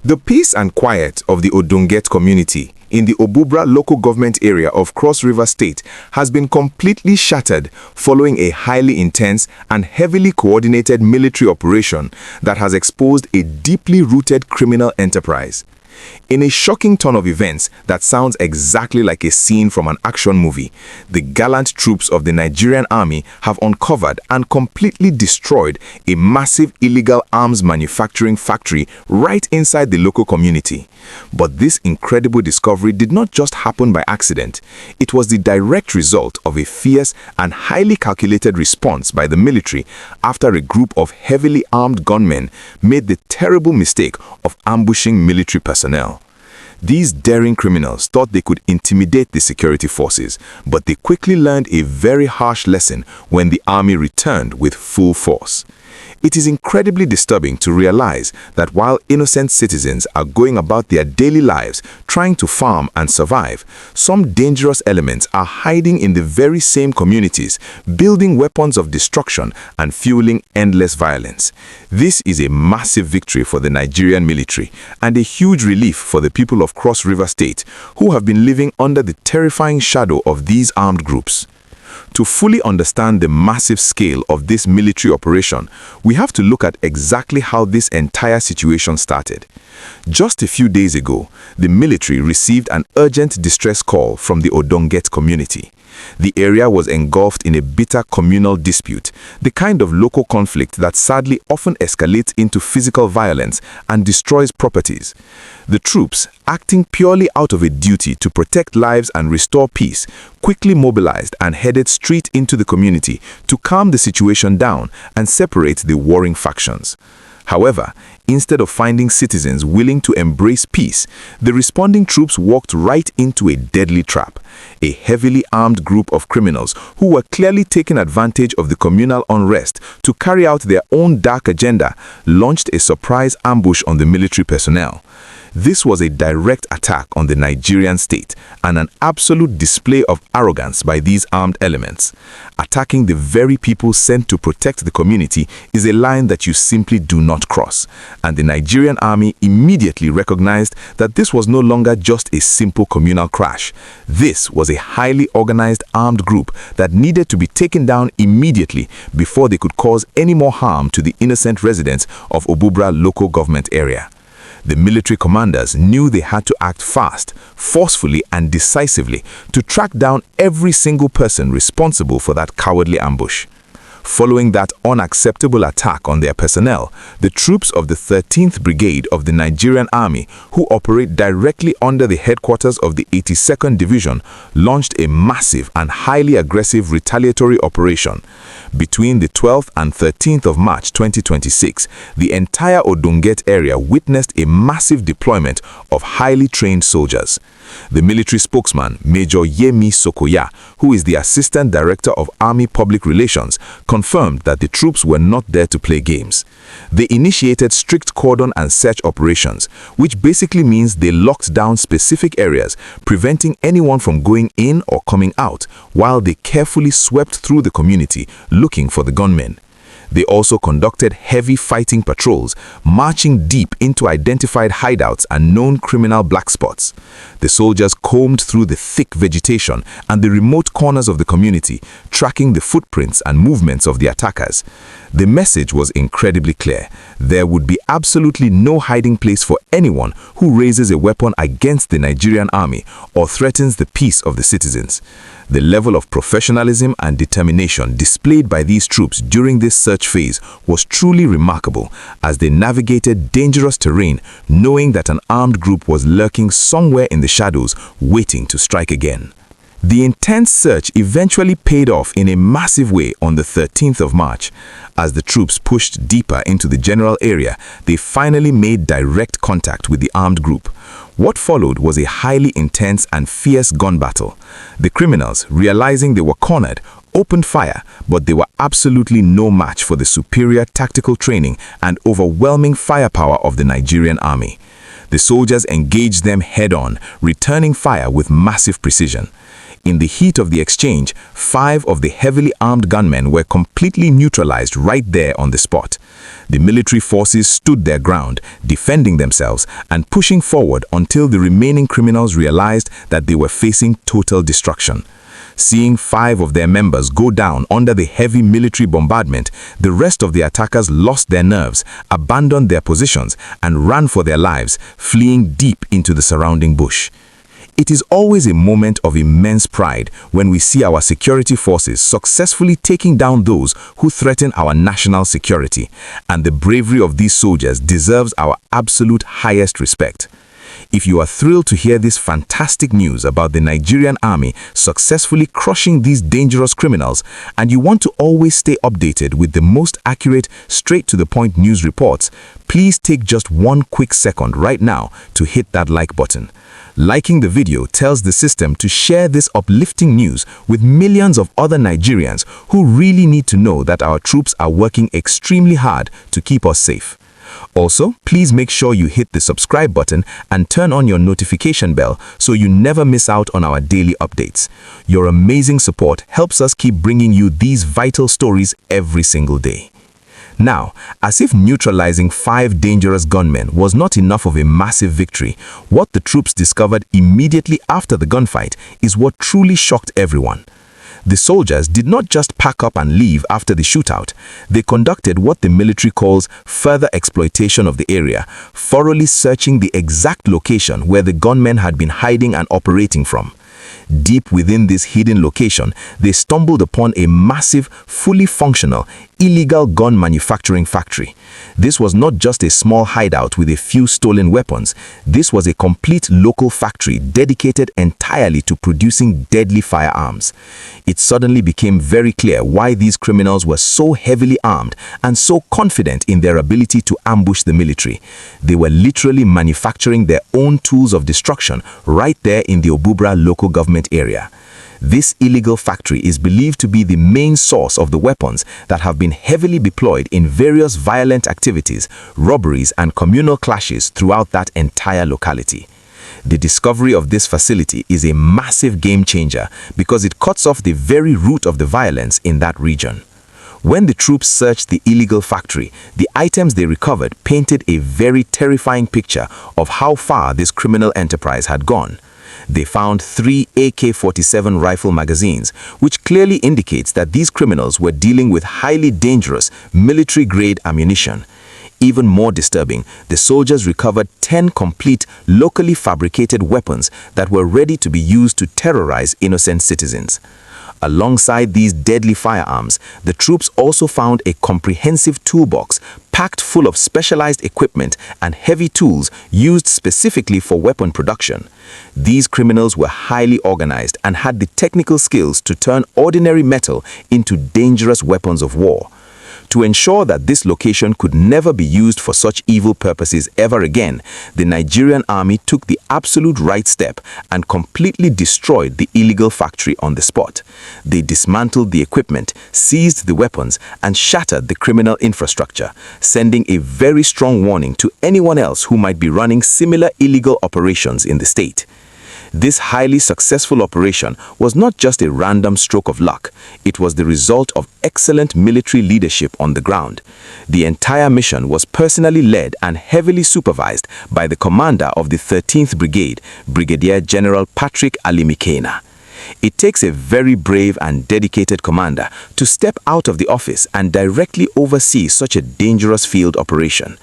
The peace and quiet of the Odonget community in the Obubra local government area of Cross River State has been completely shattered following a highly intense and heavily coordinated military operation that has exposed a deeply rooted criminal enterprise. In a shocking turn of events that sounds exactly like a scene from an action movie, the gallant troops of the Nigerian Army have uncovered and completely destroyed a massive illegal arms manufacturing factory right inside the local community. But this incredible discovery did not just happen by accident. It was the direct result of a fierce and highly calculated response by the military after a group of heavily armed gunmen made the terrible mistake of ambushing military personnel. These daring criminals thought they could intimidate the security forces, but they quickly learned a very harsh lesson when the army returned with full force. It is incredibly disturbing to realize that while innocent citizens are going about their daily lives trying to farm and survive, some dangerous elements are hiding in the very same communities, building weapons of destruction and fueling endless violence. This is a massive victory for the Nigerian military and a huge relief for the people of Cross River State who have been living under the terrifying shadow of these armed groups. To fully understand the massive scale of this military operation, we have to look at exactly how this entire situation started. Just a few days ago, the military received an urgent distress call from the Odonget community. The area was engulfed in a bitter communal dispute, the kind of local conflict that sadly often escalates into physical violence and destroys properties. The troops, acting purely out of a duty to protect lives and restore peace, quickly mobilized and headed straight into the community to calm the situation down and separate the warring factions. However, instead of finding citizens willing to embrace peace, the responding troops walked right into a deadly trap. A heavily armed group of criminals who were clearly taking advantage of the communal unrest to carry out their own dark agenda launched a surprise ambush on the military personnel. This was a direct attack on the Nigerian state and an absolute display of arrogance by these armed elements. Attacking the very people sent to protect the community is a line that you simply do not cross, and the Nigerian Army immediately recognized that this was no longer just a simple communal crash. This was a highly organized armed group that needed to be taken down immediately before they could cause any more harm to the innocent residents of Obubra local government area. The military commanders knew they had to act fast, forcefully and decisively to track down every single person responsible for that cowardly ambush. Following that unacceptable attack on their personnel, the troops of the 13th Brigade of the Nigerian Army, who operate directly under the headquarters of the 82nd Division, launched a massive and highly aggressive retaliatory operation. Between the 12th and 13th of March 2026, the entire Odonget area witnessed a massive deployment of highly trained soldiers. The military spokesman, Major Yemi Sokoya, who is the Assistant Director of Army Public Relations, confirmed that the troops were not there to play games. They initiated strict cordon-and-search operations, which basically means they locked down specific areas, preventing anyone from going in or coming out, while they carefully swept through the community looking for the gunmen. They also conducted heavy fighting patrols, marching deep into identified hideouts and known criminal black spots. The soldiers combed through the thick vegetation and the remote corners of the community, tracking the footprints and movements of the attackers. The message was incredibly clear. There would be absolutely no hiding place for anyone who raises a weapon against the Nigerian Army or threatens the peace of the citizens. The level of professionalism and determination displayed by these troops during this search phase was truly remarkable as they navigated dangerous terrain, knowing that an armed group was lurking somewhere in the shadows waiting to strike again. The intense search eventually paid off in a massive way on the 13th of March. As the troops pushed deeper into the general area, they finally made direct contact with the armed group. What followed was a highly intense and fierce gun battle. The criminals, realizing they were cornered, opened fire, but they were absolutely no match for the superior tactical training and overwhelming firepower of the Nigerian Army. The soldiers engaged them head-on, returning fire with massive precision. In the heat of the exchange, 5 of the heavily armed gunmen were completely neutralized right there on the spot. The military forces stood their ground, defending themselves and pushing forward until the remaining criminals realized that they were facing total destruction. Seeing 5 of their members go down under the heavy military bombardment, the rest of the attackers lost their nerves, abandoned their positions, and ran for their lives, fleeing deep into the surrounding bush. It is always a moment of immense pride when we see our security forces successfully taking down those who threaten our national security, and the bravery of these soldiers deserves our absolute highest respect. If you are thrilled to hear this fantastic news about the Nigerian Army successfully crushing these dangerous criminals, and you want to always stay updated with the most accurate, straight-to-the-point news reports, please take just one quick second right now to hit that like button. Liking the video tells the system to share this uplifting news with millions of other Nigerians who really need to know that our troops are working extremely hard to keep us safe. Also, please make sure you hit the subscribe button and turn on your notification bell so you never miss out on our daily updates. Your amazing support helps us keep bringing you these vital stories every single day. Now, as if neutralizing 5 dangerous gunmen was not enough of a massive victory, what the troops discovered immediately after the gunfight is what truly shocked everyone. The soldiers did not just pack up and leave after the shootout. They conducted what the military calls further exploitation of the area, thoroughly searching the exact location where the gunmen had been hiding and operating from. Deep within this hidden location, they stumbled upon a massive, fully functional, illegal gun manufacturing factory. This was not just a small hideout with a few stolen weapons. This was a complete local factory dedicated entirely to producing deadly firearms. It suddenly became very clear why these criminals were so heavily armed and so confident in their ability to ambush the military. They were literally manufacturing their own tools of destruction right there in the Obubra local government area. This illegal factory is believed to be the main source of the weapons that have been heavily deployed in various violent activities, robberies, and communal clashes throughout that entire locality. The discovery of this facility is a massive game changer because it cuts off the very root of the violence in that region. When the troops searched the illegal factory, the items they recovered painted a very terrifying picture of how far this criminal enterprise had gone. They found 3 AK-47 rifle magazines, which clearly indicates that these criminals were dealing with highly dangerous military-grade ammunition. Even more disturbing, the soldiers recovered 10 complete, locally fabricated weapons that were ready to be used to terrorize innocent citizens. Alongside these deadly firearms, the troops also found a comprehensive toolbox packed full of specialized equipment and heavy tools used specifically for weapon production. These criminals were highly organized and had the technical skills to turn ordinary metal into dangerous weapons of war. To ensure that this location could never be used for such evil purposes ever again, the Nigerian Army took the absolute right step and completely destroyed the illegal factory on the spot. They dismantled the equipment, seized the weapons, and shattered the criminal infrastructure, sending a very strong warning to anyone else who might be running similar illegal operations in the state. This highly successful operation was not just a random stroke of luck. It was the result of excellent military leadership on the ground. The entire mission was personally led and heavily supervised by the commander of the 13th Brigade, Brigadier General Patrick Alimikena. It takes a very brave and dedicated commander to step out of the office and directly oversee such a dangerous field operation.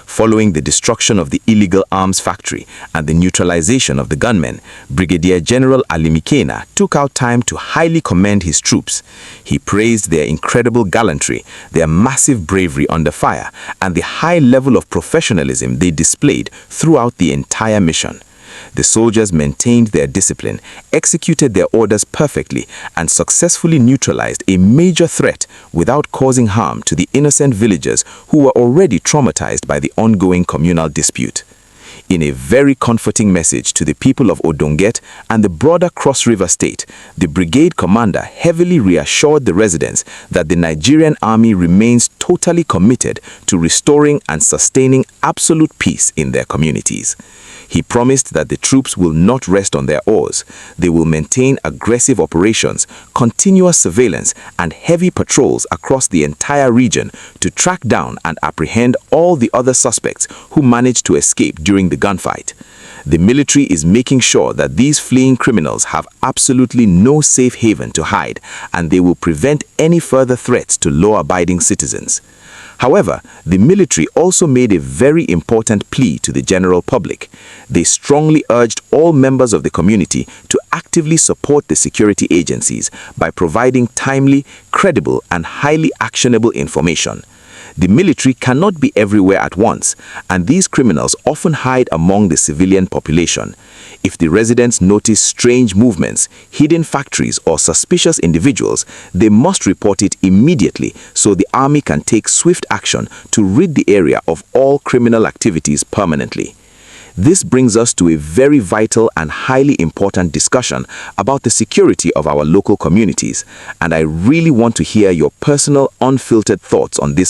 Following the destruction of the illegal arms factory and the neutralization of the gunmen, Brigadier General Alimikena took out time to highly commend his troops. He praised their incredible gallantry, their massive bravery under fire, and the high level of professionalism they displayed throughout the entire mission. The soldiers maintained their discipline, executed their orders perfectly, and successfully neutralized a major threat without causing harm to the innocent villagers who were already traumatized by the ongoing communal dispute. In a very comforting message to the people of Odonget and the broader Cross River State, the brigade commander heavily reassured the residents that the Nigerian Army remains totally committed to restoring and sustaining absolute peace in their communities. He promised that the troops will not rest on their oars. They will maintain aggressive operations, continuous surveillance, and heavy patrols across the entire region to track down and apprehend all the other suspects who managed to escape during the gunfight. The military is making sure that these fleeing criminals have absolutely no safe haven to hide, and they will prevent any further threats to law-abiding citizens. However, the military also made a very important plea to the general public. They strongly urged all members of the community to actively support the security agencies by providing timely, credible, and highly actionable information. The military cannot be everywhere at once, and these criminals often hide among the civilian population. If the residents notice strange movements, hidden factories, or suspicious individuals, they must report it immediately so the army can take swift action to rid the area of all criminal activities permanently. This brings us to a very vital and highly important discussion about the security of our local communities, and I really want to hear your personal, unfiltered thoughts on this